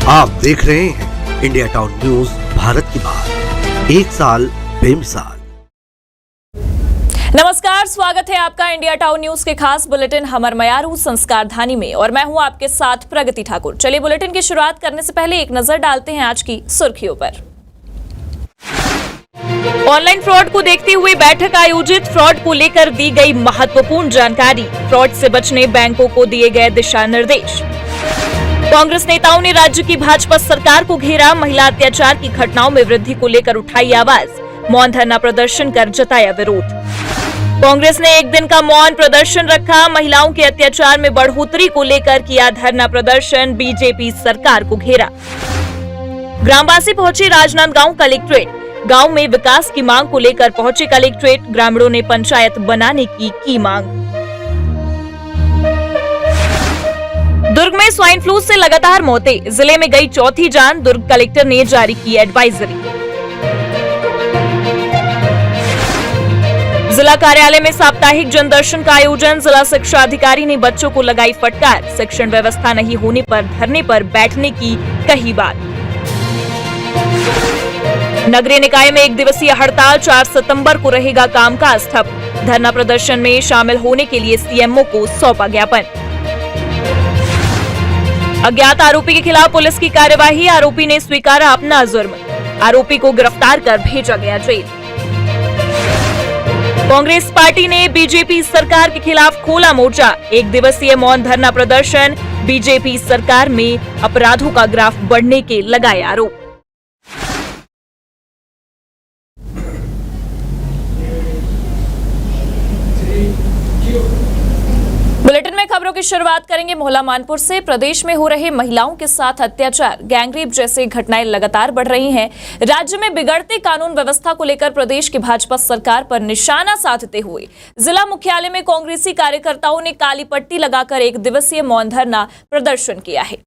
आप देख रहे हैं इंडिया टाउन न्यूज, भारत की बात, एक साल बेमिसाल। नमस्कार, स्वागत है आपका इंडिया टाउन न्यूज के खास बुलेटिन हमर मयारू संस्कार धानी में और मैं हूं आपके साथ प्रगति ठाकुर। चलिए बुलेटिन की शुरुआत करने से पहले एक नजर डालते हैं आज की सुर्खियों पर। ऑनलाइन फ्रॉड को देखते हुए बैठक आयोजित, फ्रॉड को लेकर दी गई महत्वपूर्ण जानकारी, फ्रॉड से बचने बैंकों को दिए गए दिशा निर्देश। कांग्रेस नेताओं ने राज्य की भाजपा सरकार को घेरा, महिला अत्याचार की घटनाओं में वृद्धि को लेकर उठाई आवाज, मौन धरना प्रदर्शन कर जताया विरोध। कांग्रेस ने एक दिन का मौन प्रदर्शन रखा, महिलाओं के अत्याचार में बढ़ोतरी को लेकर किया धरना प्रदर्शन, बीजेपी सरकार को घेरा। ग्रामवासी पहुंचे राजनांदगांव कलेक्ट्रेट, गांव में विकास की मांग को लेकर पहुंचे कलेक्ट्रेट, ग्रामीणों ने पंचायत बनाने की मांग। दुर्ग में स्वाइन फ्लू से लगातार मौतें, जिले में गई चौथी जान, दुर्ग कलेक्टर ने जारी की एडवाइजरी। जिला कार्यालय में साप्ताहिक जनदर्शन का आयोजन, जिला शिक्षा अधिकारी ने बच्चों को लगाई फटकार, शिक्षण व्यवस्था नहीं होने पर धरने पर बैठने की कही बात। नगरीय निकाय में एक दिवसीय हड़ताल, 4 सितंबर को रहेगा कामकाज ठप, धरना प्रदर्शन में शामिल होने के लिए सीएमओ को सौंपा ज्ञापन। अज्ञात आरोपी के खिलाफ पुलिस की कार्यवाही, आरोपी ने स्वीकारा अपना जुर्म, आरोपी को गिरफ्तार कर भेजा गया जेल। कांग्रेस पार्टी ने बीजेपी सरकार के खिलाफ खोला मोर्चा, एक दिवसीय मौन धरना प्रदर्शन, बीजेपी सरकार में अपराधों का ग्राफ बढ़ने के लगाए आरोप। बुलेटिन में खबरों की शुरुआत करेंगे मोहल्ला मानपुर से। प्रदेश में हो रहे महिलाओं के साथ अत्याचार, गैंगरेप जैसे घटनाएं लगातार बढ़ रही हैं। राज्य में बिगड़ते कानून व्यवस्था को लेकर प्रदेश की भाजपा सरकार पर निशाना साधते हुए जिला मुख्यालय में कांग्रेसी कार्यकर्ताओं ने काली पट्टी लगाकर एक दिवसीय मौन धरना प्रदर्शन किया है।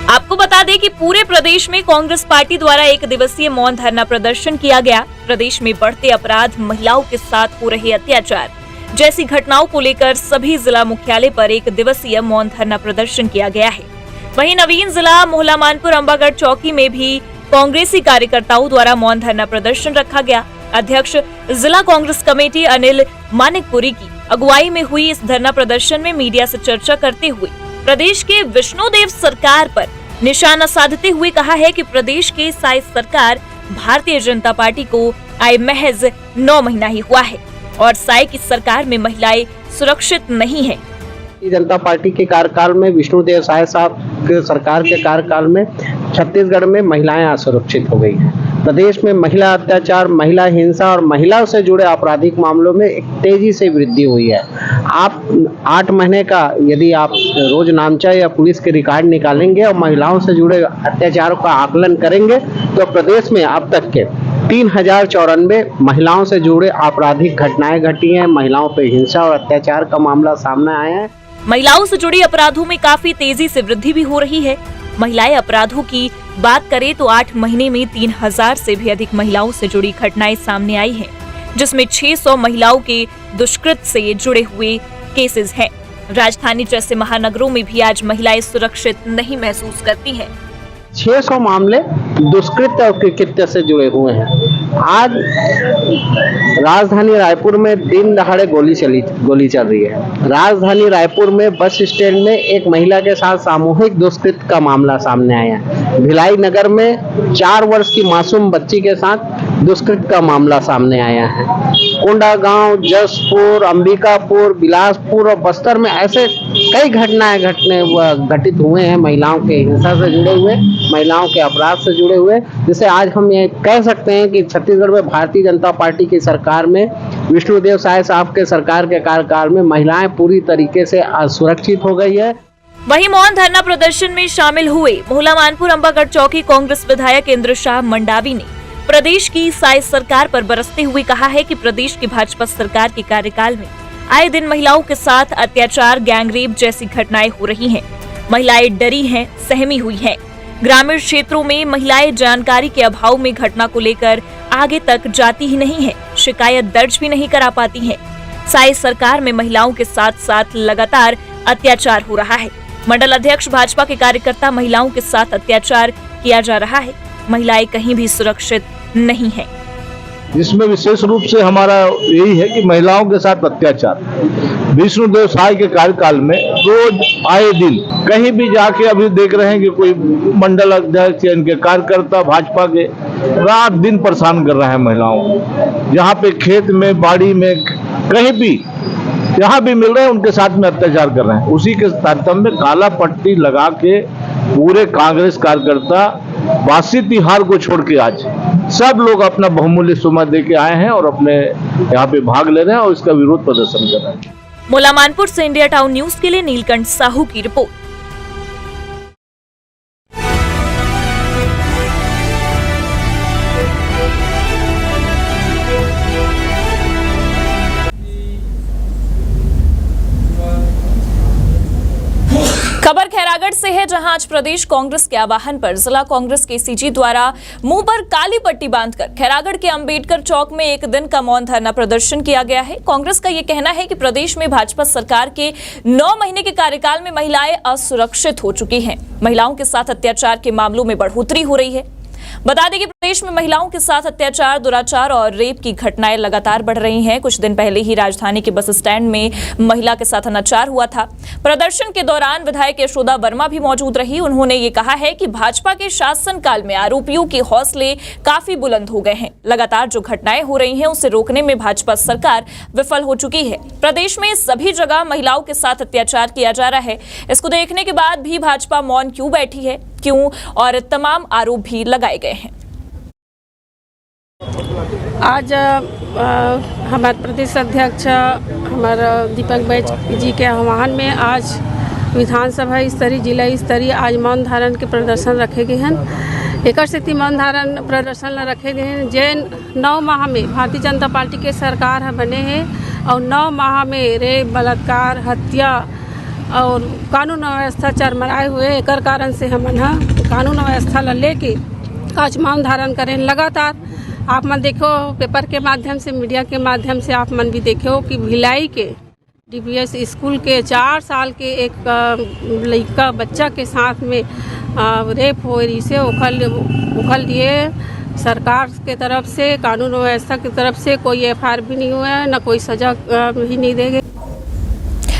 आपको बता दें कि पूरे प्रदेश में कांग्रेस पार्टी द्वारा एक दिवसीय मौन धरना प्रदर्शन किया गया। प्रदेश में बढ़ते अपराध, महिलाओं के साथ हो रहे अत्याचार जैसी घटनाओं को लेकर सभी जिला मुख्यालय पर एक दिवसीय मौन धरना प्रदर्शन किया गया है। वहीं नवीन जिला मोहल्ला मानपुर अंबागढ़ चौकी में भी कांग्रेसी कार्यकर्ताओं द्वारा मौन धरना प्रदर्शन रखा गया। अध्यक्ष जिला कांग्रेस कमेटी अनिल मानिकपुरी की अगुवाई में हुई इस धरना प्रदर्शन में मीडिया से चर्चा करते हुए प्रदेश के विष्णुदेव सरकार पर निशाना साधते हुए कहा है कि प्रदेश के साई सरकार भारतीय जनता पार्टी को आए महज 9 महीना ही हुआ है और साई की सरकार में महिलाएं सुरक्षित नहीं है। जनता पार्टी के कार्यकाल में, विष्णुदेव साय साहब के सरकार के कार्यकाल में छत्तीसगढ़ में महिलाएं असुरक्षित हो गई हैं। प्रदेश में महिला अत्याचार, महिला हिंसा और महिलाओं से जुड़े आपराधिक मामलों में एक तेजी से वृद्धि हुई है। आप 8 महीने का यदि आप रोज नामचा या पुलिस के रिकॉर्ड निकालेंगे और महिलाओं से जुड़े अत्याचारों का आकलन करेंगे तो प्रदेश में अब तक के 3094 महिलाओं से जुड़े आपराधिक घटनाएं घटी हैं। महिलाओं पर हिंसा और अत्याचार का मामला सामने आया है। महिलाओं से जुड़े अपराधों में काफी तेजी से वृद्धि भी हो रही है। महिलाएं अपराधों की बात करें तो 8 महीने में 3000 से भी अधिक महिलाओं से जुड़ी घटनाएं सामने आई हैं, जिसमें 600 महिलाओं के दुष्कृत से जुड़े हुए केसेस हैं। राजधानी जैसे महानगरों में भी आज महिलाएं सुरक्षित नहीं महसूस करती हैं। 600 मामले दुष्कृत्य और कृत्य से जुड़े हुए हैं। आज राजधानी रायपुर में दिन दहाड़े गोली चल रही है। राजधानी रायपुर में बस स्टैंड में एक महिला के साथ सामूहिक दुष्कृत्य का मामला सामने आया है। भिलाई नगर में 4 वर्ष की मासूम बच्ची के साथ दुष्कृत्य का मामला सामने आया है। कोंडागांव, जसपुर, अंबिकापुर, बिलासपुर और बस्तर में ऐसे कई घटनाएं घटित हुए हैं महिलाओं के हिंसा से जुड़े हुए, महिलाओं के अपराध से जुड़े हुए, जिसे आज हम ये कह सकते हैं कि छत्तीसगढ़ में भारतीय जनता पार्टी की सरकार में, विष्णुदेव साय साहब के सरकार के कार्यकाल में महिलाएं पूरी तरीके से असुरक्षित हो गई है। वहीं मौन धरना प्रदर्शन में शामिल हुए मोहल्ला मानपुर अंबागढ़ चौकी कांग्रेस विधायक इंद्र शाह मंडावी ने प्रदेश की साई सरकार पर बरसते हुए कहा है कि प्रदेश की भाजपा सरकार के कार्यकाल में आए दिन महिलाओं के साथ अत्याचार, गैंगरेप जैसी घटनाएं हो रही हैं। महिलाएं डरी हैं, सहमी हुई हैं। ग्रामीण क्षेत्रों में महिलाएं जानकारी के अभाव में घटना को लेकर आगे तक जाती ही नहीं है, शिकायत दर्ज भी नहीं करा पाती है। साई सरकार में महिलाओं के साथ साथ लगातार अत्याचार हो रहा है। मंडल अध्यक्ष भाजपा के कार्यकर्ता महिलाओं के साथ अत्याचार किया जा रहा है। महिलाएं कहीं भी सुरक्षित नहीं है। इसमें विशेष रूप से हमारा यही है कि महिलाओं के साथ अत्याचार विष्णुदेव साय के कार्यकाल में रोज आए दिन कहीं भी जाके अभी देख रहे हैं कि कोई मंडल अध्यक्ष या इनके कार्यकर्ता भाजपा के रात दिन परेशान कर रहे हैं महिलाओं को। यहाँ पे खेत में, बाड़ी में, कहीं भी जहाँ भी मिल रहे हैं उनके साथ में अत्याचार कर रहे हैं। उसी के तारतम्य में काला पट्टी लगा के पूरे कांग्रेस कार्यकर्ता वासी तिहार को छोड़ के आज सब लोग अपना बहुमूल्य सुमा दे के आए हैं और अपने यहाँ पे भाग ले रहे हैं और इसका विरोध प्रदर्शन कर रहे हैं। मोलामानपुर से इंडिया टाउन न्यूज के लिए नीलकंठ साहू की रिपोर्ट। खबर खैरागढ़ से है, जहां आज प्रदेश कांग्रेस के आह्वान पर जिला कांग्रेस के सीजी द्वारा मुंह पर काली पट्टी बांधकर खैरागढ़ के अंबेडकर चौक में एक दिन का मौन धरना प्रदर्शन किया गया है। कांग्रेस का यह कहना है कि प्रदेश में भाजपा सरकार के 9 महीने के कार्यकाल में महिलाएं असुरक्षित हो चुकी हैं। महिलाओं के साथ अत्याचार के मामलों में बढ़ोतरी हो रही है। बता दें कि प्रदेश में महिलाओं के साथ अत्याचार, दुराचार और रेप की घटनाएं लगातार बढ़ रही हैं। कुछ दिन पहले ही राजधानी के बस स्टैंड में महिला के साथ अनाचार हुआ था। प्रदर्शन के दौरान विधायक यशोदा वर्मा भी मौजूद रही। उन्होंने ये कहा है कि भाजपा के शासनकाल में आरोपियों के हौसले काफी बुलंद हो गए हैं। लगातार जो घटनाएं हो रही हैं उसे रोकने में भाजपा सरकार विफल हो चुकी है। प्रदेश में सभी जगह महिलाओं के साथ अत्याचार किया जा रहा है। इसको देखने के बाद भी भाजपा मौन क्यों बैठी है, क्यों, और तमाम आरोप भी लगाए गए हैं। आज हमारे प्रदेश अध्यक्ष हमारा दीपक बैज जी के आह्वान में आज विधानसभा स्तरीय, जिला स्तरीय आज मौन धारण के प्रदर्शन रखे गए हैं। एक स्थिति मौन धारण प्रदर्शन रखे गए हैं। जैन 9 माह में भारतीय जनता पार्टी के सरकार बने हैं और 9 माह में रेप, बलात्कार, हत्या और कानून व्यवस्था चरमराए हुए। एक कारण से हम कानून व्यवस्था लेके आज मौन धारण करें। लगातार आप मन देखो पेपर के माध्यम से, मीडिया के माध्यम से आप मन भी देखो कि भिलाई के डीपीएस स्कूल के 4 साल के एक लड़का बच्चा के साथ में रेप हो, इसे उखल दिए। सरकार के तरफ से, कानून व्यवस्था की तरफ से कोई एफआईआर भी नहीं हुआ है, न कोई सजा भी नहीं देंगे।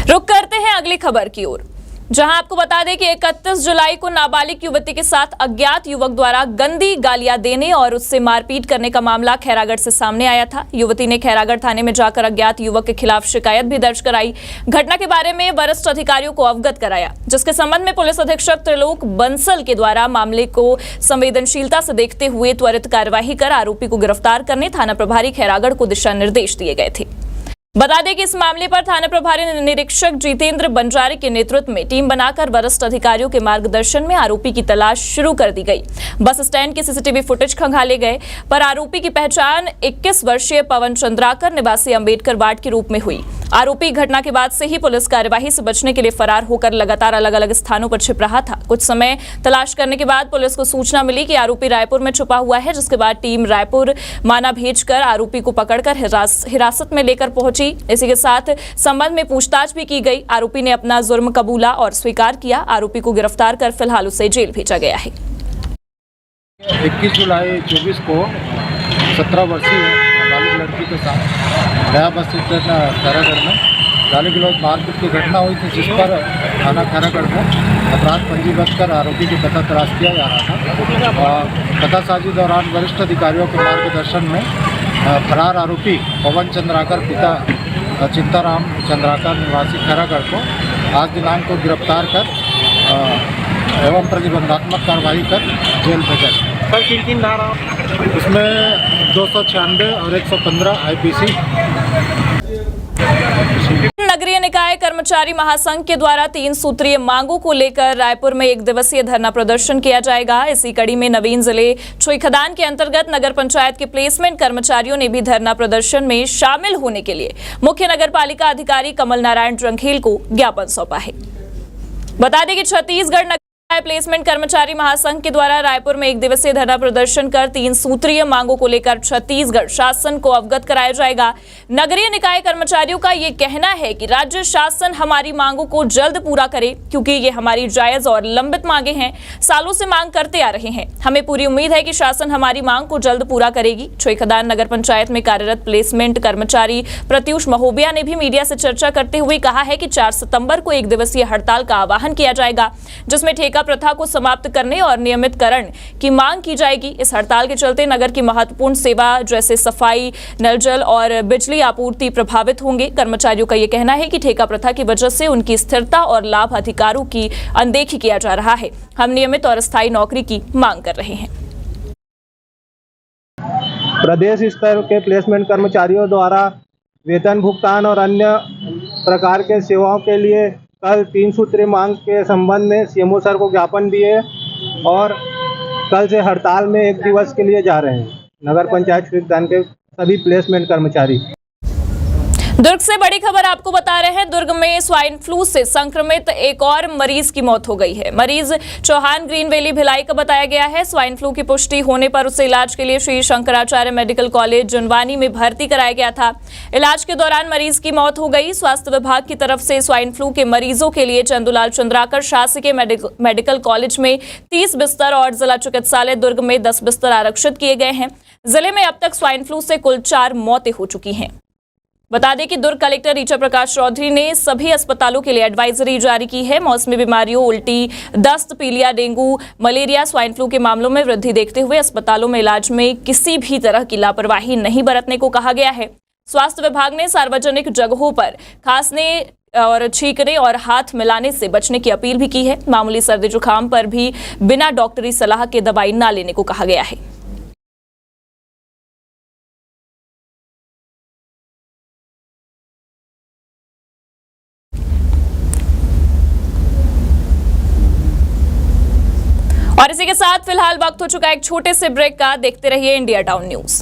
रुक करते हैं अगली खबर की ओर, जहां आपको बता दें कि 31 जुलाई को नाबालिग युवती के साथ अज्ञात युवक द्वारा गंदी गालियां देने और उससे मारपीट करने का मामला खैरागढ़ से सामने आया था। युवती ने खैरागढ़ थाने में जाकर अज्ञात युवक के खिलाफ शिकायत भी दर्ज कराई। घटना के बारे में वरिष्ठ अधिकारियों को अवगत कराया, जिसके संबंध में पुलिस अधीक्षक त्रिलोक बंसल के द्वारा मामले को संवेदनशीलता से देखते हुए त्वरित कार्यवाही कर आरोपी को गिरफ्तार करने थाना प्रभारी खैरागढ़ को दिशा निर्देश दिए गए थे। बता दें कि इस मामले पर थाना प्रभारी निरीक्षक जितेंद्र बंजारे के नेतृत्व में टीम बनाकर वरिष्ठ अधिकारियों के मार्गदर्शन में आरोपी की तलाश शुरू कर दी गई। बस स्टैंड के सीसीटीवी फुटेज खंगाले गए, पर आरोपी की पहचान 21 वर्षीय पवन चंद्राकर निवासी अंबेडकर वार्ड के रूप में हुई। आरोपी घटना के बाद से ही पुलिस कार्यवाही से बचने के लिए फरार होकर लगातार अलग अलग स्थानों पर छिप रहा था। कुछ समय तलाश करने के बाद पुलिस को सूचना मिली कि आरोपी रायपुर में छुपा हुआ है, जिसके बाद टीम रायपुर माना भेजकर आरोपी को पकड़कर हिरासत में लेकर पहुंची। इसी के साथ संबंध में पूछताछ भी की गई। आरोपी ने अपना जुर्म कबूला और स्वीकार किया। आरोपी को गिरफ्तार कर फिलहाल उसे जेल भेजा गया है। 21 जुलाई 24 को 17 वर्षीय नाबालिग लड़की के साथ गया बस स्टैंड खैरागढ़ में गाली गलौज मारपीट की घटना हुई थी, जिस पर थाना खैरागढ़ में अपराध पंजीबद्ध कर आरोपी की पता तलाश किया जा रहा था। और पतासाजी दौरान वरिष्ठ अधिकारियों के मार्गदर्शन में फरार आरोपी पवन चंद्राकर पिता चिंताराम चंद्राकर निवासी खैरागढ़ को आज दिनांक को गिरफ्तार कर एवं प्रतिबंधात्मक कार्रवाई कर जेल भेजा। सर किन धारा इसमें 296 और 115 आईपीसी। नगरीय निकाय कर्मचारी महासंघ के द्वारा 3 सूत्रीय मांगों को लेकर रायपुर में 1 दिवसीय धरना प्रदर्शन किया जाएगा। इसी कड़ी में नवीन जिले छुईखदान के अंतर्गत नगर पंचायत के प्लेसमेंट कर्मचारियों ने भी धरना प्रदर्शन में शामिल होने के लिए मुख्य नगर पालिका अधिकारी कमल नारायण रंघेल को ज्ञापन सौंपा है। बता दें कि छत्तीसगढ़ प्लेसमेंट कर्मचारी महासंघ के द्वारा रायपुर में एक दिवसीय धरना प्रदर्शन कर 3 सूत्रीय मांगों को लेकर छत्तीसगढ़ शासन को अवगत कराया जाएगा। नगरीय निकाय कर्मचारियों का ये कहना है कि राज्य शासन हमारी मांगों को जल्द पूरा करे, क्योंकि ये हमारी जायज और लंबित मांगे हैं, सालों से मांग करते आ रहे हैं। हमें पूरी उम्मीद है कि शासन हमारी मांग को जल्द पूरा करेगी। चोईखदान नगर पंचायत में कार्यरत प्लेसमेंट कर्मचारी प्रत्युष महोबिया ने भी मीडिया से चर्चा करते हुए कहा है कि 4 सितंबर को एक दिवसीय हड़ताल का आह्वान किया जाएगा, जिसमें ठेका प्रथा को समाप्त करने और नियमितकरण की मांग की जाएगी। इस हड़ताल के चलते नगर की महत्वपूर्ण सेवा जैसे सफाई, नल जल और बिजली आपूर्ति प्रभावित होंगे। कर्मचारियों का यह कहना है कि ठेका प्रथा की वजह से उनकी स्थिरता और लाभ अधिकारों की अनदेखी किया जा रहा है। हम नियमित और स्थायी नौकरी की मांग कर रहे हैं। प्रदेश स्तर के प्लेसमेंट कर्मचारियों द्वारा वेतन भुगतान और अन्य प्रकार के सेवाओं के लिए कल 3 सूत्रीय मांग के संबंध में सीएमओ सर को ज्ञापन दिए और कल से हड़ताल में एक दिवस के लिए जा रहे हैं नगर पंचायत चोईखदान के सभी प्लेसमेंट कर्मचारी। दुर्ग से बड़ी खबर आपको बता रहे हैं। दुर्ग में स्वाइन फ्लू से संक्रमित एक और मरीज की मौत हो गई है। मरीज चौहान ग्रीन वैली भिलाई का बताया गया है। स्वाइन फ्लू की पुष्टि होने पर उसे इलाज के लिए श्री शंकराचार्य मेडिकल कॉलेज जुनवानी में भर्ती कराया गया था। इलाज के दौरान मरीज की मौत हो गई। स्वास्थ्य विभाग की तरफ से स्वाइन फ्लू के मरीजों के लिए चंदूलाल चंद्राकर शासकीय मेडिकल कॉलेज में 30 बिस्तर और जिला चिकित्सालय दुर्ग में 10 बिस्तर आरक्षित किए गए हैं। जिले में अब तक स्वाइन फ्लू से कुल 4 मौतें हो चुकी हैं। बता दें कि दुर्ग कलेक्टर ऋचा प्रकाश चौधरी ने सभी अस्पतालों के लिए एडवाइजरी जारी की है। मौसमी बीमारियों, उल्टी, दस्त, पीलिया, डेंगू, मलेरिया, स्वाइन फ्लू के मामलों में वृद्धि देखते हुए अस्पतालों में इलाज में किसी भी तरह की लापरवाही नहीं बरतने को कहा गया है। स्वास्थ्य विभाग ने सार्वजनिक जगहों पर खांसने और छींकने और हाथ मिलाने से बचने की अपील भी की है। मामूली सर्दी जुकाम पर भी बिना डॉक्टरी सलाह के दवाई न लेने को कहा गया है। और इसी के साथ फिलहाल वक्त हो चुका है एक छोटे से ब्रेक का। देखते रहिए इंडिया टाउन न्यूज।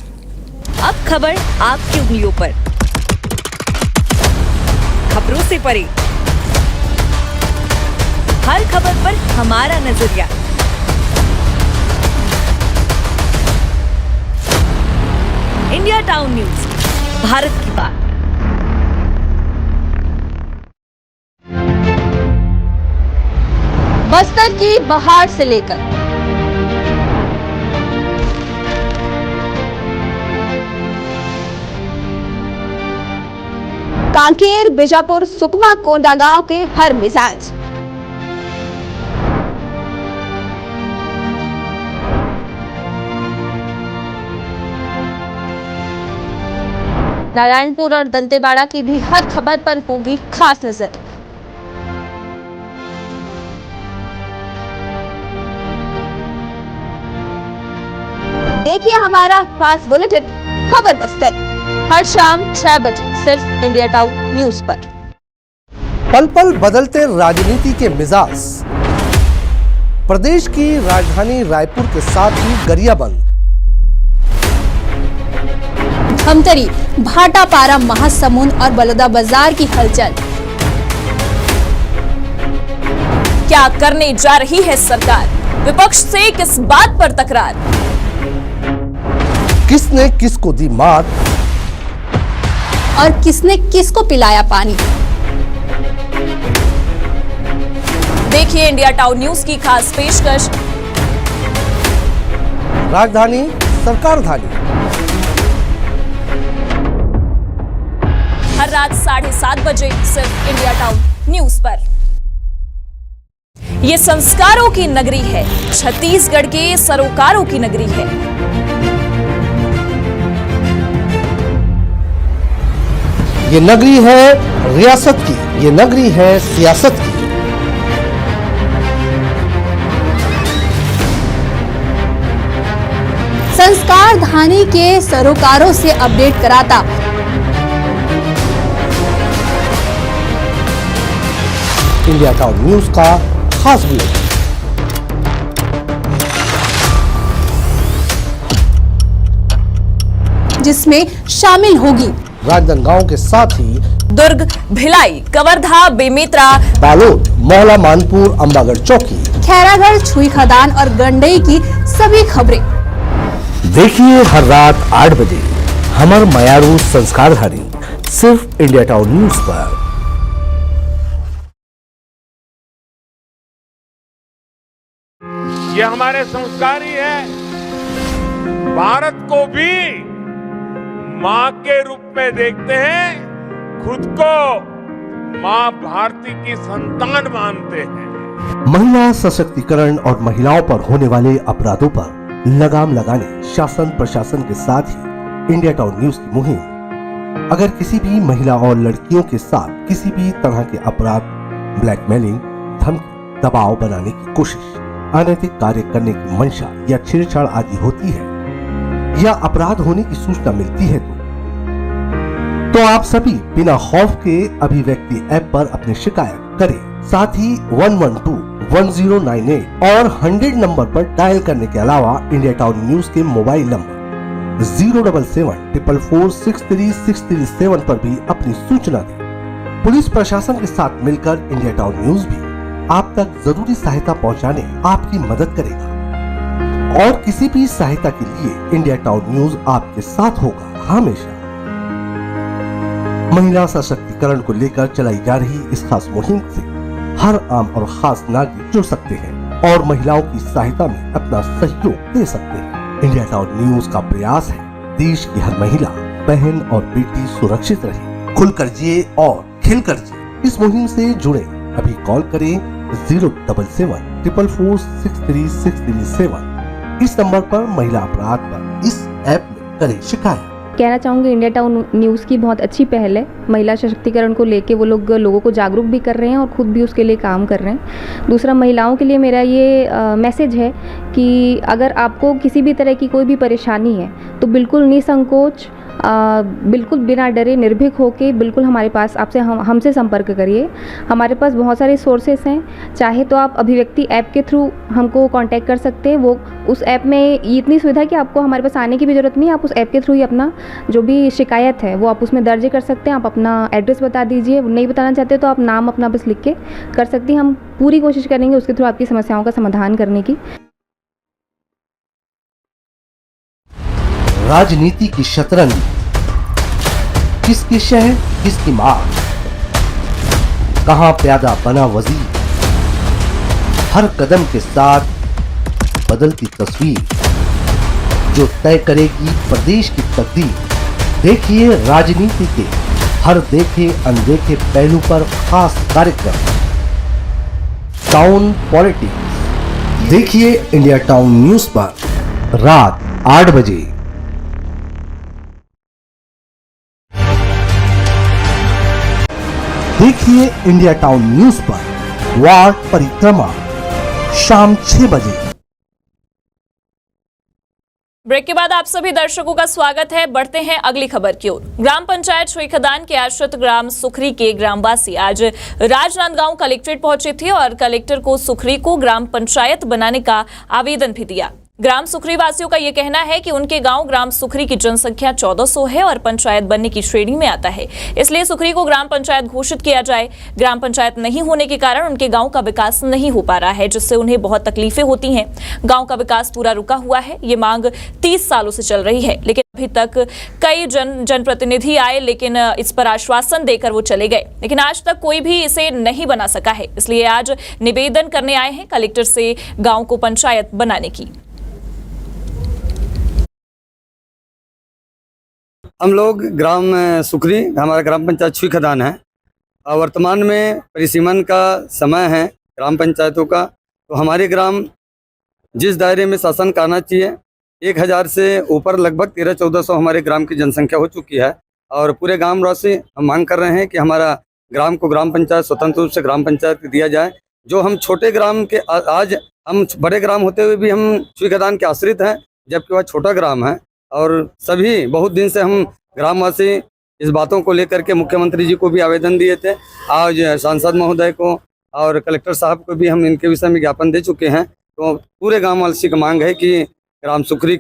अब खबर आपकी उंगलियों पर, खबरों से परे, हर खबर पर हमारा नजरिया। इंडिया टाउन न्यूज, भारत की बात। बस्तर की बहार से लेकर कांकेर, बीजापुर, सुकमा, कोंडागांव के हर मिजाज, नारायणपुर और दंतेवाड़ा की भी हर खबर पर होगी खास नजर। देखिए हमारा खास बुलेटिन खबर बस्तर हर शाम 6 बजे सिर्फ इंडिया टाउन न्यूज पर। पल पल बदलते राजनीति के मिजाज, प्रदेश की राजधानी रायपुर के साथ ही गरियाबंद, धमतरी, भाटापारा, महासमुंद और बलौदाबाजार की हलचल। क्या करने जा रही है सरकार? विपक्ष से किस बात पर तकरार? किसने किसको दी मात और किसने किसको पिलाया पानी? देखिए इंडिया टाउन न्यूज की खास पेशकश। राजधानी सरकार धानी, हर रात 7:30 बजे सिर्फ इंडिया टाउन न्यूज पर। ये संस्कारों की नगरी है, छत्तीसगढ़ के सरोकारों की नगरी है। ये नगरी है रियासत की, ये नगरी है सियासत की। संस्कार धानी के सरोकारों से अपडेट कराता इंडिया टाउन न्यूज का खास बुलेटिन। जिसमें शामिल होगी राजनांदगांव के साथ ही दुर्ग, भिलाई, कवर्धा, बेमेतरा, बालोद, मोहल्ला मानपुर, अम्बागढ़ चौकी, खैरागढ़, छुई खदान और गंडई की सभी खबरें देखिए हर रात 8 बजे हमर मयारू संस्कारधारी सिर्फ इंडिया टाउन न्यूज पर। ये हमारे संस्कार ही है। भारत को भी मां के रूप में देखते हैं, खुद को मां भारती की संतान मानते हैं। महिला सशक्तिकरण और महिलाओं पर होने वाले अपराधों पर लगाम लगाने शासन प्रशासन के साथ ही इंडिया टाउन न्यूज की मुहिम। अगर किसी भी महिला और लड़कियों के साथ किसी भी तरह के अपराध, ब्लैकमेलिंग, धमकी, दबाव बनाने की कोशिश, अनैतिक कार्य करने की मंशा या छेड़छाड़ आदि होती है या अपराध होने की सूचना मिलती है तो आप सभी बिना खौफ के अभिव्यक्ति ऐप पर अपनी शिकायत करें। साथ ही 112-1098 और 100 नंबर पर डायल करने के अलावा इंडिया टाउन न्यूज के मोबाइल नंबर 077-444-63637 पर भी अपनी सूचना दें। पुलिस प्रशासन के साथ मिलकर इंडिया टाउन न्यूज भी आप तक जरूरी सहायता पहुंचाने आपकी मदद करेगा और किसी भी सहायता के लिए इंडिया टाउन न्यूज आपके साथ होगा हमेशा। महिला सशक्तिकरण को लेकर चलाई जा रही इस खास मुहिम से हर आम और खास नागरिक जुड़ सकते हैं और महिलाओं की सहायता में अपना सहयोग दे सकते हैं। इंडिया टाउन न्यूज का प्रयास है देश की हर महिला, बहन और बेटी सुरक्षित रहे। खुलकर जिए और खिलकर जिए। इस मुहिम से जुड़े अभी कॉल करें 077-444-63637। इस नंबर पर महिला अपराध पर इस ऐप में करें शिकायत। कहना चाहूँगी इंडिया टाउन न्यूज़ की बहुत अच्छी पहल है। महिला सशक्तिकरण को लेके वो लोग लोगों को जागरूक भी कर रहे हैं और ख़ुद भी उसके लिए काम कर रहे हैं। दूसरा, महिलाओं के लिए मेरा ये मैसेज है कि अगर आपको किसी भी तरह की कोई भी परेशानी है तो बिल्कुल निसंकोच, बिल्कुल बिना डरे, निर्भीक होके बिल्कुल हमारे पास हमसे संपर्क करिए। हमारे पास बहुत सारे सोर्सेस हैं। चाहे तो आप अभिव्यक्ति ऐप के थ्रू हमको कांटेक्ट कर सकते हैं। वो उस ऐप में इतनी सुविधा है कि आपको हमारे पास आने की भी ज़रूरत नहीं है। आप उस ऐप के थ्रू ही अपना जो भी शिकायत है वो आप उसमें दर्ज कर सकते हैं। आप अपना एड्रेस बता दीजिए, नहीं बताना चाहते तो आप नाम अपना बस लिख के कर सकती हैं। हम पूरी कोशिश करेंगे उसके थ्रू आपकी समस्याओं का समाधान करने की। राजनीति की शतरंज, किसकी शहर किसकी मार, कहां प्यादा बना वजीर, हर कदम के साथ बदलती तस्वीर जो तय करेगी प्रदेश की तकदीर। देखिए राजनीति के हर देखे अनदेखे पहलू पर खास कार्यक्रम टाउन पॉलिटिक्स। देखिए इंडिया टाउन न्यूज पर रात 8 बजे। देखिए इंडिया टाउन न्यूज पर वार्ड परिक्रमा शाम 6 बजे। ब्रेक के बाद आप सभी दर्शकों का स्वागत है। बढ़ते हैं अगली खबर की ओर। ग्राम पंचायत छुईखदान के आश्रित ग्राम सुखरी के ग्रामवासी आज राजनांदगांव कलेक्ट्रेट पहुंचे थे और कलेक्टर को सुखरी को ग्राम पंचायत बनाने का आवेदन भी दिया। ग्राम सुखरी वासियों का यह कहना है कि उनके गांव ग्राम सुखरी की जनसंख्या 1400 है और पंचायत बनने की श्रेणी में आता है, इसलिए सुखरी को ग्राम पंचायत घोषित किया जाए। ग्राम पंचायत नहीं होने के कारण उनके गांव का विकास नहीं हो पा रहा है, जिससे उन्हें बहुत तकलीफें होती हैं। गांव का विकास पूरा रुका हुआ है। ये मांग 30 सालों से चल रही है, लेकिन अभी तक कई जनप्रतिनिधि आए, लेकिन इस पर आश्वासन देकर वो चले गए, लेकिन आज तक कोई भी इसे नहीं बना सका है। इसलिए आज निवेदन करने आए हैं कलेक्टर से गांव को पंचायत बनाने की। हम लोग ग्राम सुखरी, हमारा ग्राम पंचायत छुईखदान है। वर्तमान में परिसीमन का समय है ग्राम पंचायतों का, तो हमारे ग्राम जिस दायरे में शासन करना चाहिए 1000 से ऊपर लगभग 1300-1400 हमारे ग्राम की जनसंख्या हो चुकी है और पूरे गांव वासी हम मांग कर रहे हैं कि हमारा ग्राम को ग्राम पंचायत स्वतंत्र रूप से ग्राम पंचायत दिया जाए। जो हम छोटे ग्राम के आज हम बड़े ग्राम होते हुए भी हम छुईखदान के आश्रित हैं, जबकि वह छोटा ग्राम है और सभी बहुत दिन से हम ग्रामवासी इस बातों को लेकर के मुख्यमंत्री जी को भी आवेदन दिए थे। आज सांसद महोदय को और कलेक्टर साहब को भी हम इनके विषय में ज्ञापन दे चुके हैं। तो पूरे गांववासी की मांग है कि ग्राम सुखरी।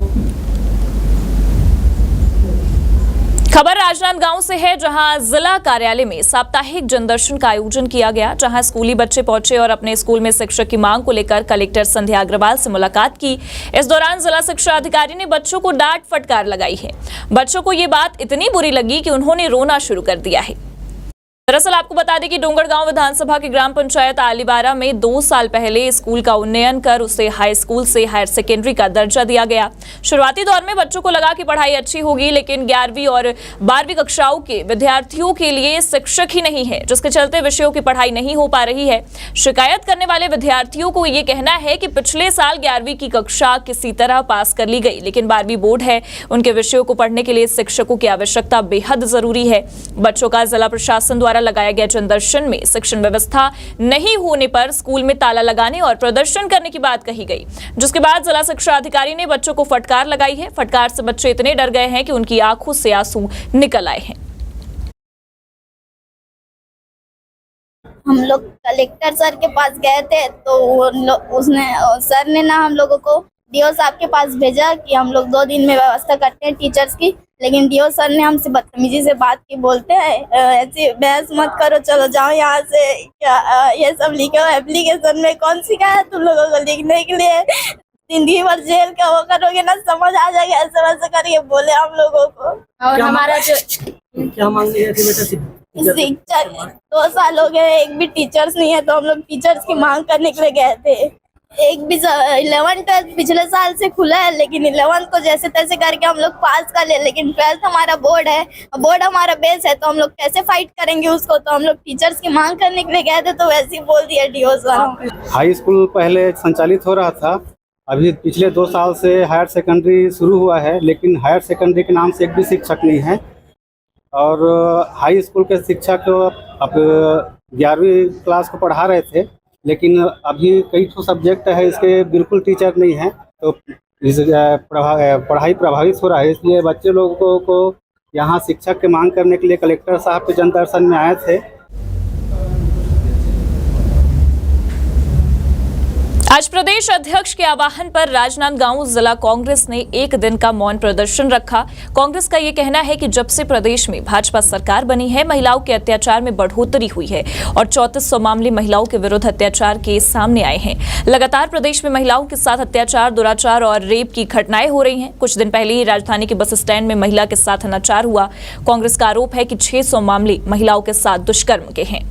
खबर राजनांदगांव से है, जहां जिला कार्यालय में साप्ताहिक जनदर्शन का आयोजन किया गया, जहां स्कूली बच्चे पहुंचे और अपने स्कूल में शिक्षक की मांग को लेकर कलेक्टर संध्या अग्रवाल से मुलाकात की। इस दौरान जिला शिक्षा अधिकारी ने बच्चों को डांट फटकार लगाई है। बच्चों को ये बात इतनी बुरी लगी कि उन्होंने रोना शुरू कर दिया है। दरअसल आपको बता दें कि डोंगरगांव विधानसभा की ग्राम पंचायत आलीबारा में 2 साल पहले स्कूल का उन्नयन कर उसे हाई स्कूल से हायर सेकेंडरी का दर्जा दिया गया। शुरुआती दौर में बच्चों को लगा कि पढ़ाई अच्छी होगी, लेकिन 11वीं और 12वीं कक्षाओं के विद्यार्थियों के लिए शिक्षक ही नहीं है, जिसके चलते विषयों की पढ़ाई नहीं हो पा रही है। शिकायत करने वाले विद्यार्थियों को ये कहना है कि पिछले साल 11वीं की कक्षा किसी तरह पास कर ली गई, लेकिन 12वीं बोर्ड है, उनके विषयों को पढ़ने के लिए शिक्षकों की आवश्यकता बेहद जरूरी है। बच्चों का जिला प्रशासन द्वारा लगाया गया जनदर्शन में शिक्षण व्यवस्था नहीं होने पर स्कूल में ताला लगाने और प्रदर्शन करने की बात कही गई, जिसके बाद जिला शिक्षा अधिकारी ने बच्चों को फटकार लगाई है। फटकार से बच्चे इतने डर गए हैं कि उनकी आंखों से आंसू निकल आए हैं। हम लोग कलेक्टर सर के पास गए थे, तो सर ने ना हम लोगों को डीओ साहब के पास भेजा कि हम लोग 2 दिन में व्यवस्था करते हैं टीचर्स की, लेकिन डीओ सर ने हमसे बदतमीजी से बात की, बोलते हैं ऐसी बहस मत करो, चलो जाओ यहाँ से। क्या ये सब लिखो एप्लीकेशन में, कौन सिखाया तुम लोगों को लिखने के लिए? जिंदगी भर जेल का वो करोगे ना, समझ आ जाएगा, ऐसे वैसे करके बोले हम लोगों को। और हमारा जो क्या मांग लिया थी बेटा? शिक्षक 2 साल हो गए, एक भी टीचर्स नहीं है, तो हम लोग टीचर्स की मांग करने के लिए गए थे। एक भी 11th 12th पिछले साल से खुला है, लेकिन 11th को जैसे तैसे करके हम लोग पास कर ले, लेकिन 12th हमारा बोर्ड है, बोर्ड हमारा बेस है, तो हम लोग कैसे फाइट करेंगे उसको? तो हम लोग टीचर्स की मांग करने के लिए गए थे, तो वैसे ही बोल दिया डीओ सर। हाई स्कूल पहले संचालित हो रहा था, अभी पिछले 2 साल से हायर सेकेंडरी शुरू हुआ है, लेकिन हायर सेकेंडरी के नाम से एक भी शिक्षक नहीं है। और हाई स्कूल के शिक्षक अब 11वीं क्लास को पढ़ा रहे थे, लेकिन अभी कई तो सब्जेक्ट है इसके बिल्कुल टीचर नहीं है, तो इस पढ़ाई प्रभावित हो रहा है। इसलिए बच्चे लोगों को यहाँ शिक्षक की मांग करने के लिए कलेक्टर साहब के जनदर्शन में आए थे। आज प्रदेश अध्यक्ष के आह्वान पर राजनांदगांव जिला कांग्रेस ने 1 दिन का मौन प्रदर्शन रखा। कांग्रेस का ये कहना है कि जब से प्रदेश में भाजपा सरकार बनी है, महिलाओं के अत्याचार में बढ़ोतरी हुई है और 3400 मामले महिलाओं के विरुद्ध अत्याचार के सामने आए हैं। लगातार प्रदेश में महिलाओं के साथ अत्याचार, दुराचार और रेप की घटनाएं हो रही हैं। कुछ दिन पहले ही राजधानी के बस स्टैंड में महिला के साथ अनाचार हुआ। कांग्रेस का आरोप है कि 600 मामले महिलाओं के साथ दुष्कर्म के हैं।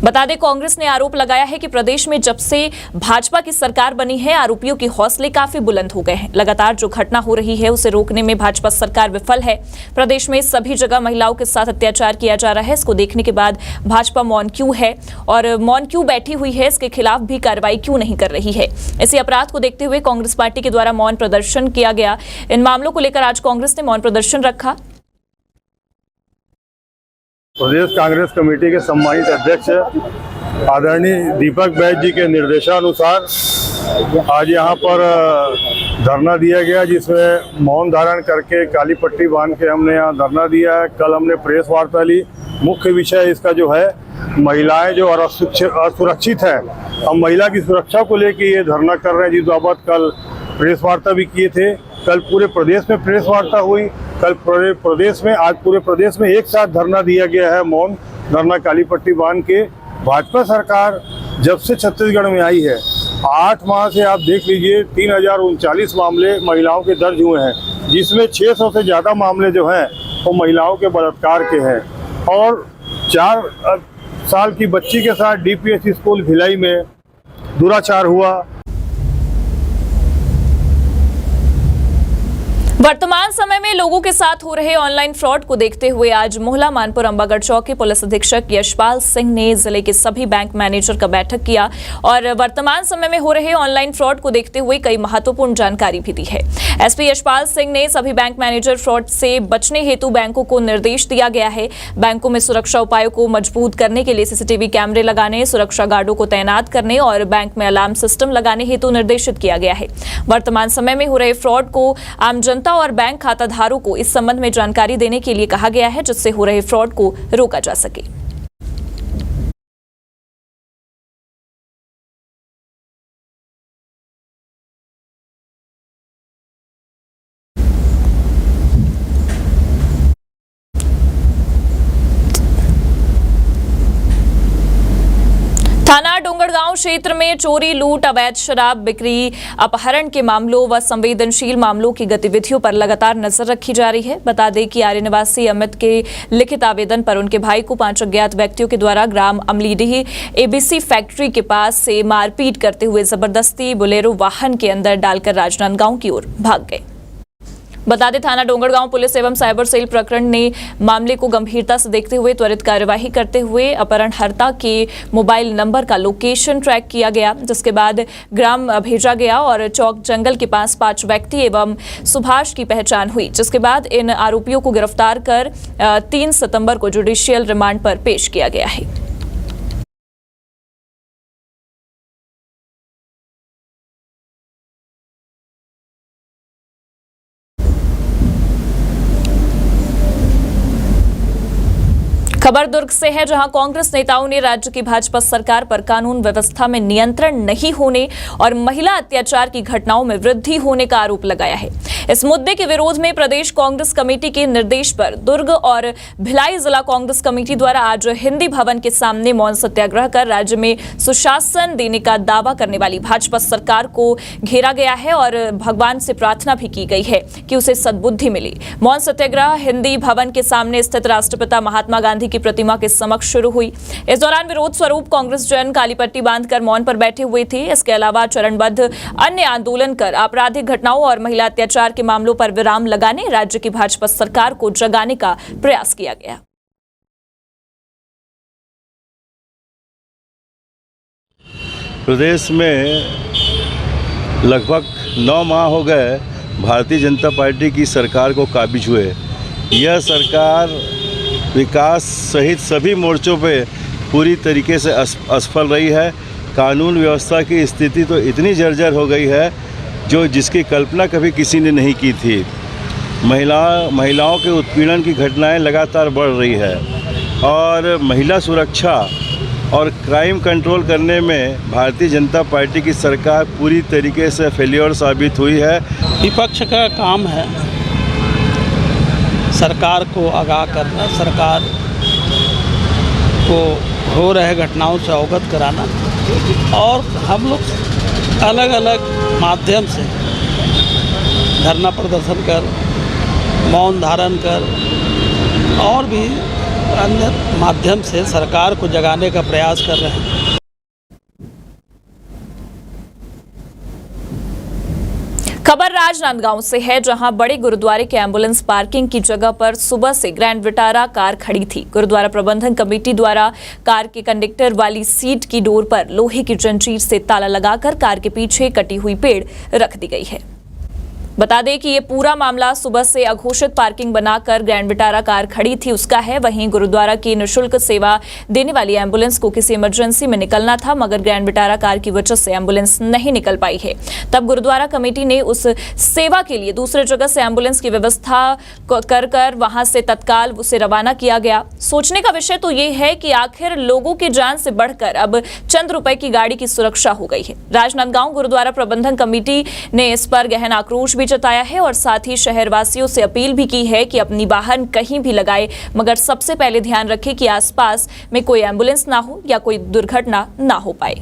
बता दें, कांग्रेस ने आरोप लगाया है कि प्रदेश में जब से भाजपा की सरकार बनी है, आरोपियों के हौसले काफी बुलंद हो गए हैं। लगातार जो घटना हो रही है उसे रोकने में भाजपा सरकार विफल है। प्रदेश में सभी जगह महिलाओं के साथ अत्याचार किया जा रहा है। इसको देखने के बाद भाजपा मौन क्यों है और मौन क्यों बैठी हुई है, इसके खिलाफ भी कार्रवाई क्यों नहीं कर रही है? इसी अपराध को देखते हुए कांग्रेस पार्टी के द्वारा मौन प्रदर्शन किया गया। इन मामलों को लेकर आज कांग्रेस ने मौन प्रदर्शन रखा। प्रदेश कांग्रेस कमेटी के सम्मानित अध्यक्ष आदरणीय दीपक बैज जी के निर्देशानुसार आज यहाँ पर धरना दिया गया, जिसमें मौन धारण करके काली पट्टी बांध के हमने यहाँ धरना दिया है। कल हमने प्रेस वार्ता ली। मुख्य विषय इसका जो है, महिलाएं जो असुरक्षित हैं, हम महिला की सुरक्षा को लेकर ये धरना कर रहे हैं, जिस बाबत कल प्रेस वार्ता भी किए थे। कल पूरे प्रदेश में प्रेस वार्ता हुई। कल आज पूरे प्रदेश में एक साथ धरना दिया गया है, मौन धरना काली पट्टी बांध के। भाजपा सरकार जब से छत्तीसगढ़ में आई है, 8 माह से आप देख लीजिए 3039 मामले महिलाओं के दर्ज हुए हैं, जिसमें 600 से ज़्यादा मामले जो हैं वो महिलाओं के बलात्कार के हैं। और 4 साल की बच्ची के साथ डीपीएस स्कूल भिलाई में दुराचार हुआ। वर्तमान समय में लोगों के साथ हो रहे ऑनलाइन फ्रॉड को देखते हुए आज मोहला मानपुर अंबागढ़ चौक के पुलिस अधीक्षक यशपाल सिंह ने जिले के सभी बैंक मैनेजर का बैठक किया और वर्तमान समय में हो रहे ऑनलाइन फ्रॉड को देखते हुए कई महत्वपूर्ण जानकारी भी दी है। एसपी यशपाल सिंह ने सभी बैंक मैनेजर फ्रॉड से बचने हेतु बैंकों को निर्देश दिया गया है। बैंकों में सुरक्षा उपायों को मजबूत करने के लिए सीसीटीवी कैमरे लगाने, सुरक्षा गार्डों को तैनात करने और बैंक में अलार्म सिस्टम लगाने हेतु निर्देशित किया गया है। वर्तमान समय में हो रहे फ्रॉड को आम जनता और बैंक खाताधारकों को इस संबंध में जानकारी देने के लिए कहा गया है, जिससे हो रहे फ्रॉड को रोका जा सके। डोंगरगांव क्षेत्र में चोरी, लूट, अवैध शराब बिक्री, अपहरण के मामलों व संवेदनशील मामलों की गतिविधियों पर लगातार नजर रखी जा रही है। बता दें कि आर्य निवासी अमित के लिखित आवेदन पर उनके भाई को 5 अज्ञात व्यक्तियों के द्वारा ग्राम अमलीडीह एबीसी फैक्ट्री के पास से मारपीट करते हुए जबरदस्ती बोलेरो वाहन के अंदर डालकर राजनांदगांव की ओर भाग गए। बता दें, थाना डोंगरगांव पुलिस एवं साइबर सेल प्रकरण ने मामले को गंभीरता से देखते हुए त्वरित कार्यवाही करते हुए अपहरणकर्ता के मोबाइल नंबर का लोकेशन ट्रैक किया गया, जिसके बाद ग्राम भेजा गया और चौक जंगल के पास 5 व्यक्ति एवं सुभाष की पहचान हुई, जिसके बाद इन आरोपियों को गिरफ्तार कर 3 सितंबर को जुडिशियल रिमांड पर पेश किया गया है। खबर दुर्ग से है, जहां कांग्रेस नेताओं ने राज्य की भाजपा सरकार पर कानून व्यवस्था में नियंत्रण नहीं होने और महिला अत्याचार की घटनाओं में वृद्धि होने का आरोप लगाया है। इस मुद्दे के विरोध में प्रदेश कांग्रेस कमेटी के निर्देश पर दुर्ग और भिलाई जिला कांग्रेस कमेटी द्वारा आज हिंदी भवन के सामने मौन सत्याग्रह कर राज्य में सुशासन देने का दावा करने वाली भाजपा सरकार को घेरा गया है और भगवान से प्रार्थना भी की गई है कि उसे सद्बुद्धि मिले। मौन सत्याग्रह हिंदी भवन के सामने स्थित राष्ट्रपिता महात्मा गांधी की प्रतिमा के समक्ष शुरू हुई। इस दौरान विरोध स्वरूप कांग्रेस जन काली पट्टी बांधकर मौन पर बैठे हुए थे। इसके अलावा चरणबद्ध अन्य आंदोलन कर आपराधिक घटनाओं और महिला अत्याचार के मामलों पर विराम लगाने राज्य की भाजपा सरकार को जगाने का प्रयास किया गया। प्रदेश में लगभग 9 माह हो गए भारतीय जनता पार्टी की सरकार को काबिज हुए। यह सरकार विकास सहित सभी मोर्चों पे पूरी तरीके से असफल रही है। कानून व्यवस्था की स्थिति तो इतनी जर्जर हो गई है जो जिसकी कल्पना कभी किसी ने नहीं की थी। महिलाओं के उत्पीड़न की घटनाएं लगातार बढ़ रही है और महिला सुरक्षा और क्राइम कंट्रोल करने में भारतीय जनता पार्टी की सरकार पूरी तरीके से फेलियर साबित हुई है। विपक्ष का काम है सरकार को आगाह करना, सरकार को हो रहे घटनाओं से अवगत कराना और हम लोग अलग अलग माध्यम से धरना प्रदर्शन कर, मौन धारण कर और भी अन्य माध्यम से सरकार को जगाने का प्रयास कर रहे हैं। खबर राजनांदगांव से है, जहां बड़े गुरुद्वारे के एम्बुलेंस पार्किंग की जगह पर सुबह से ग्रैंड विटारा कार खड़ी थी। गुरुद्वारा प्रबंधन कमेटी द्वारा कार के कंडक्टर वाली सीट की डोर पर लोहे की जंजीर से ताला लगाकर कार के पीछे कटी हुई पेड़ रख दी गई है। बता दें कि ये पूरा मामला सुबह से अघोषित पार्किंग बनाकर ग्रैंड विटारा कार खड़ी थी उसका है। वहीं गुरुद्वारा की निःशुल्क सेवा देने वाली एम्बुलेंस को किसी इमरजेंसी में निकलना था, मगर ग्रैंड विटारा कार की वजह से एम्बुलेंस नहीं निकल पाई है। तब गुरुद्वारा कमेटी ने उस सेवा के लिए दूसरे जगह से एम्बुलेंस की व्यवस्था कर वहां से तत्काल उसे रवाना किया गया। सोचने का विषय तो ये है कि आखिर लोगों की जान से बढ़कर अब चंद रुपए की गाड़ी की सुरक्षा हो गई है। राजनांदगांव गुरुद्वारा प्रबंधन कमेटी ने इस पर गहन आक्रोश जताया है और साथ ही शहरवासियों से अपील भी की है कि अपनी वाहन कहीं भी लगाए, मगर सबसे पहले ध्यान रखें कि आसपास में कोई एम्बुलेंस ना हो या कोई दुर्घटना ना हो पाए।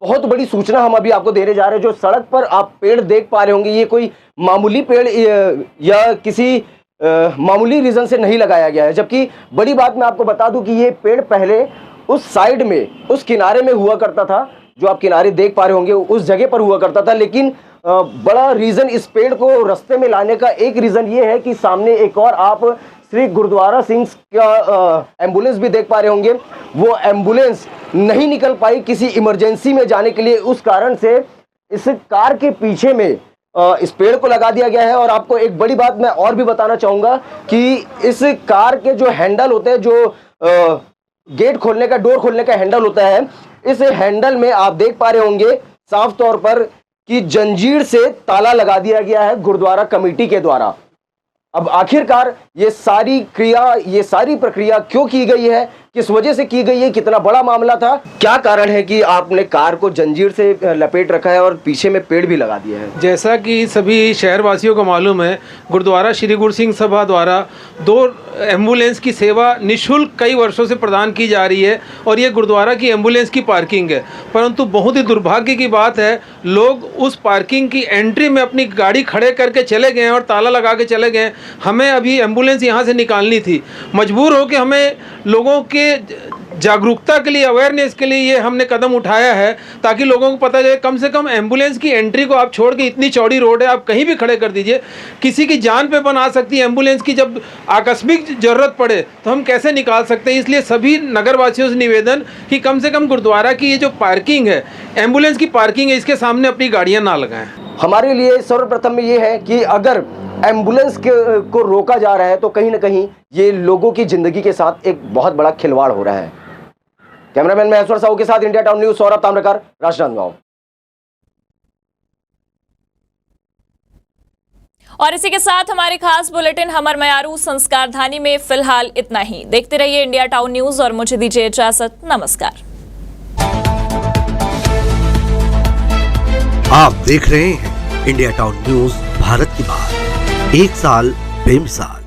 बहुत बड़ी सूचना हम अभी आपको देने जा रहे हैं। जो सड़क पर आप पेड़ देख पा रहे होंगे, ये कोई मामूली पेड़ या किसी मामूली रीजन से नहीं लगाया गया है। जबकि बड़ी बात मैं आपको बता दूं कि ये पेड़ पहले उस साइड में, उस किनारे में हुआ करता था, जो आप किनारे देख पा रहे होंगे उस जगह पर हुआ करता था। लेकिन बड़ा रीज़न इस पेड़ को रास्ते में लाने का एक रीज़न ये है कि सामने एक और आप श्री गुरुद्वारा सिंह का एम्बुलेंस भी देख पा रहे होंगे। वो एम्बुलेंस नहीं निकल पाई किसी इमरजेंसी में जाने के लिए, उस कारण से इस कार के पीछे में इस पेड़ को लगा दिया गया है। और आपको एक बड़ी बात मैं और भी बताना चाहूँगा कि इस कार के जो हैंडल होते हैं, जो गेट खोलने का, डोर खोलने का हैंडल होता है, इस हैंडल में आप देख पा रहे होंगे साफ तौर पर कि जंजीर से ताला लगा दिया गया है गुरुद्वारा कमेटी के द्वारा। अब आखिरकार ये सारी प्रक्रिया क्यों की गई है, किस वजह से की गई है, कितना बड़ा मामला था, क्या कारण है कि आपने कार को जंजीर से लपेट रखा है और पीछे में पेड़ भी लगा दिया है? जैसा कि सभी शहरवासियों को मालूम है, गुरुद्वारा श्री गुरु सिंह सभा द्वारा 2 एम्बुलेंस की सेवा निःशुल्क कई वर्षों से प्रदान की जा रही है और ये गुरुद्वारा की एम्बुलेंस की पार्किंग है। परंतु बहुत ही दुर्भाग्य की बात है, लोग उस पार्किंग की एंट्री में अपनी गाड़ी खड़े करके चले गए और ताला लगा के चले गए। हमें अभी एम्बुलेंस यहाँ से निकालनी थी, मजबूर हो के हमें लोगों के जागरूकता के लिए, अवेयरनेस के लिए ये हमने कदम उठाया है ताकि लोगों को पता चले। कम से कम एम्बुलेंस की एंट्री को आप छोड़ के, इतनी चौड़ी रोड है, आप कहीं भी खड़े कर दीजिए, किसी की जान पे बन आ सकती है एम्बुलेंस की। जब आकस्मिक ज़रूरत पड़े तो हम कैसे निकाल सकते हैं। इसलिए सभी नगरवासियों से निवेदन कि कम से कम गुरुद्वारा की ये जो पार्किंग है, एम्बुलेंस की पार्किंग है, इसके सामने अपनी गाड़ियाँ ना लगाएं। हमारे लिए सर्वप्रथम ये है कि अगर एम्बुलेंस को रोका जा रहा है तो कहीं ना कहीं ये लोगों की जिंदगी के साथ एक बहुत बड़ा खिलवाड़ हो रहा है। कैमरामैन महेश्वर साहू के साथ India town news, Saurabh Tamrakar, Rajnandgaon. और इसी के साथ हमारे खास बुलेटिन हमर मयारू संस्कारधानी में फिलहाल इतना ही। देखते रहिए इंडिया टाउन न्यूज और मुझे दीजिए इजाजत। नमस्कार। आप देख रहे हैं इंडिया टाउन न्यूज, भारत की बात, 1 साल बेमिसाल।